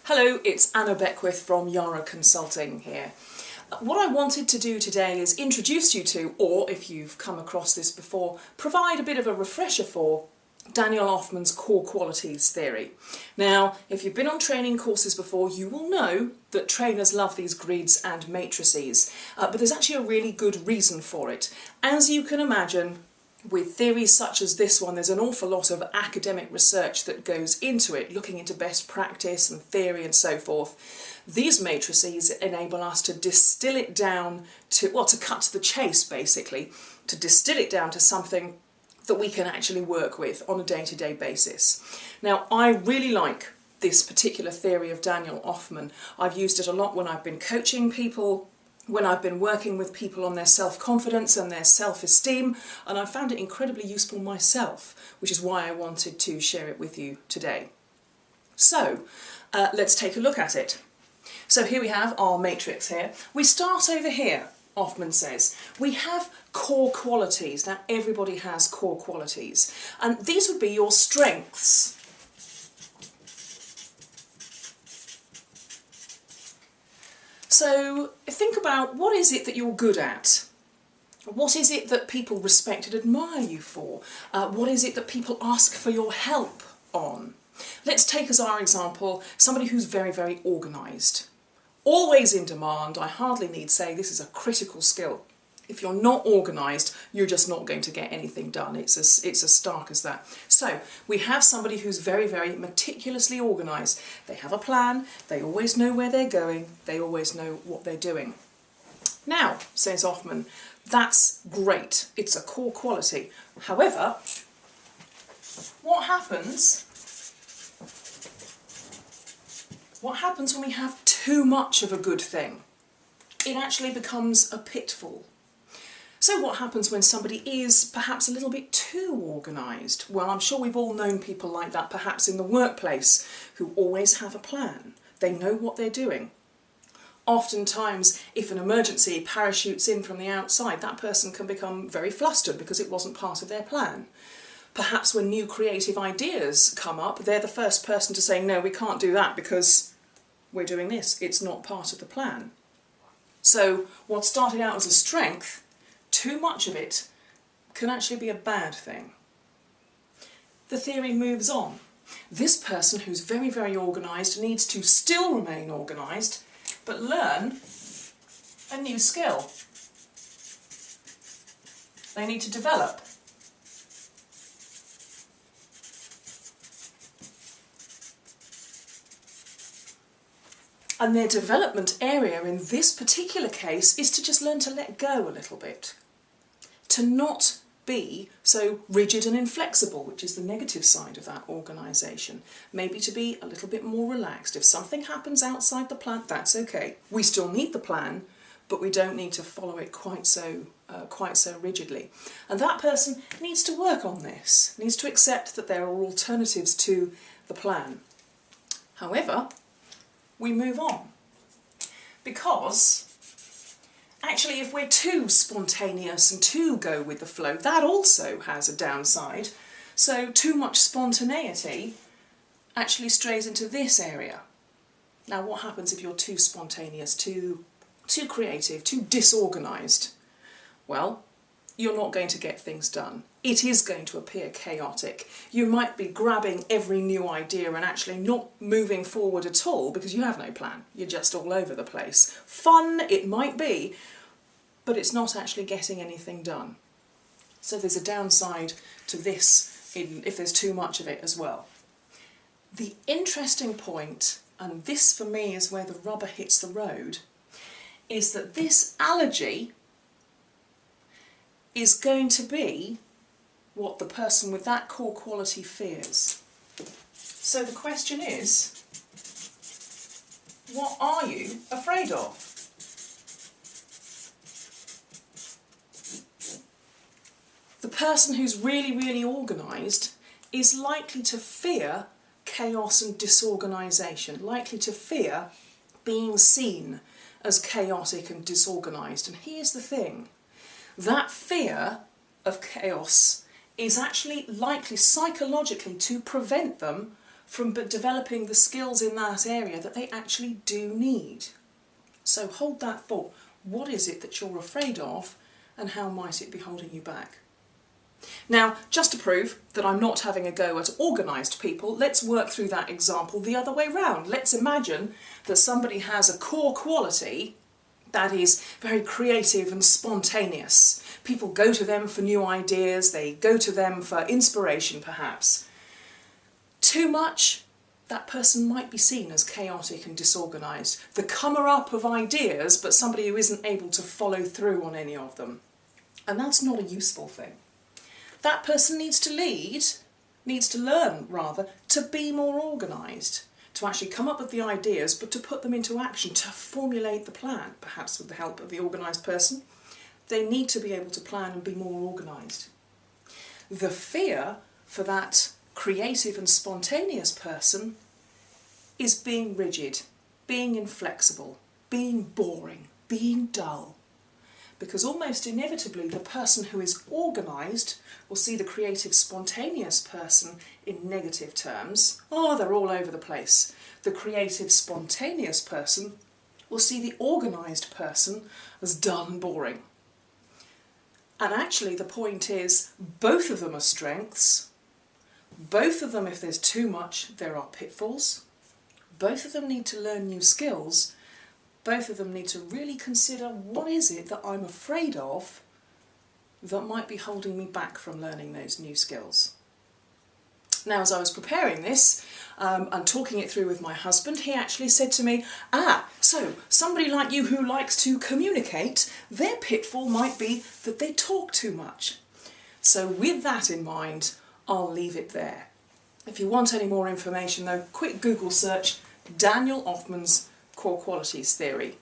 Hello, it's Anna Beckwith from Yara Consulting here. What I wanted to do today is introduce you to, or if you've come across this before, provide a bit of a refresher for Daniel Ofman's core qualities theory. Now, if you've been on training courses before, you will know that trainers love these grids and matrices, but there's actually a really good reason for it. As you can imagine, with theories such as this one, there's an awful lot of academic research that goes into it, looking into best practice and theory and so forth. These matrices enable us to distill it down to, well, to cut to the chase basically, to distill it down to something that we can actually work with on a day-to-day basis. Now, I really like this particular theory of Daniel Ofman. I've used it a lot when I've been coaching people, when I've been working with people on their self-confidence and their self-esteem, and I found it incredibly useful myself, which is why I wanted to share it with you today. So, let's take a look at it. So here we have our matrix here. We start over here, Ofman says. We have core qualities. Now, everybody has core qualities, and these would be your strengths. So think about, what is it that you're good at? What is it that people respect and admire you for? What is it that people ask for your help on? Let's take as our example somebody who's very, very organised. Always in demand. I hardly need say this is a critical skill. If you're not organised, you're just not going to get anything done. It's as stark as that. So we have somebody who's very, very meticulously organised. They have a plan, they always know where they're going, they always know what they're doing. Now, says Ofman, that's great. It's a core quality. However, what happens when we have too much of a good thing? It actually becomes a pitfall. So what happens when somebody is perhaps a little bit too organised? Well, I'm sure we've all known people like that, perhaps in the workplace, who always have a plan. They know what they're doing. Oftentimes, if an emergency parachutes in from the outside, that person can become very flustered because it wasn't part of their plan. Perhaps when new creative ideas come up, they're the first person to say, no, we can't do that because we're doing this. It's not part of the plan. So what started out as a strength, too much of it can actually be a bad thing. The theory moves on. This person who's very, very organised needs to still remain organised, but learn a new skill. They need to develop. And their development area in this particular case is to just learn to let go a little bit. To not be so rigid and inflexible, which is the negative side of that organisation. Maybe to be a little bit more relaxed. If something happens outside the plan, that's okay. We still need the plan, but we don't need to follow it quite so rigidly. And that person needs to work on this, needs to accept that there are alternatives to the plan. However, we move on, because actually if we're too spontaneous and too go with the flow, that also has a downside. So too much spontaneity actually strays into this area. Now what happens if you're too spontaneous, too creative, too disorganised? Well, you're not going to get things done. It is going to appear chaotic. You might be grabbing every new idea and actually not moving forward at all because you have no plan. You're just all over the place. Fun it might be, but it's not actually getting anything done. So there's a downside to this if there's too much of it as well. The interesting point, and this for me is where the rubber hits the road, is that this allergy is going to be what the person with that core quality fears. So the question is, what are you afraid of? The person who's really, really organised is likely to fear chaos and disorganisation, likely to fear being seen as chaotic and disorganised. And here's the thing. That fear of chaos is actually likely psychologically to prevent them from developing the skills in that area that they actually do need. So hold that thought. What is it that you're afraid of, and how might it be holding you back? Now, just to prove that I'm not having a go at organised people, let's work through that example the other way round. Let's imagine that somebody has a core quality that is very creative and spontaneous. People go to them for new ideas, they go to them for inspiration perhaps. Too much, that person might be seen as chaotic and disorganised. The comer-up of ideas, but somebody who isn't able to follow through on any of them. And that's not a useful thing. That person needs to learn rather, to be more organised, to actually come up with the ideas, but to put them into action, to formulate the plan, perhaps with the help of the organised person. They need to be able to plan and be more organised. The fear for that creative and spontaneous person is being rigid, being inflexible, being boring, being dull. Because almost inevitably the person who is organised will see the creative, spontaneous person in negative terms. Oh, they're all over the place. The creative, spontaneous person will see the organised person as dull and boring. And actually the point is, both of them are strengths. Both of them, if there's too much, there are pitfalls. Both of them need to learn new skills. Both of them need to really consider, what is it that I'm afraid of that might be holding me back from learning those new skills? Now, as I was preparing this and talking it through with my husband, he actually said to me, so somebody like you who likes to communicate, their pitfall might be that they talk too much. So with that in mind, I'll leave it there. If you want any more information though, quick Google search Daniel Ofman's Core Qualities Theory.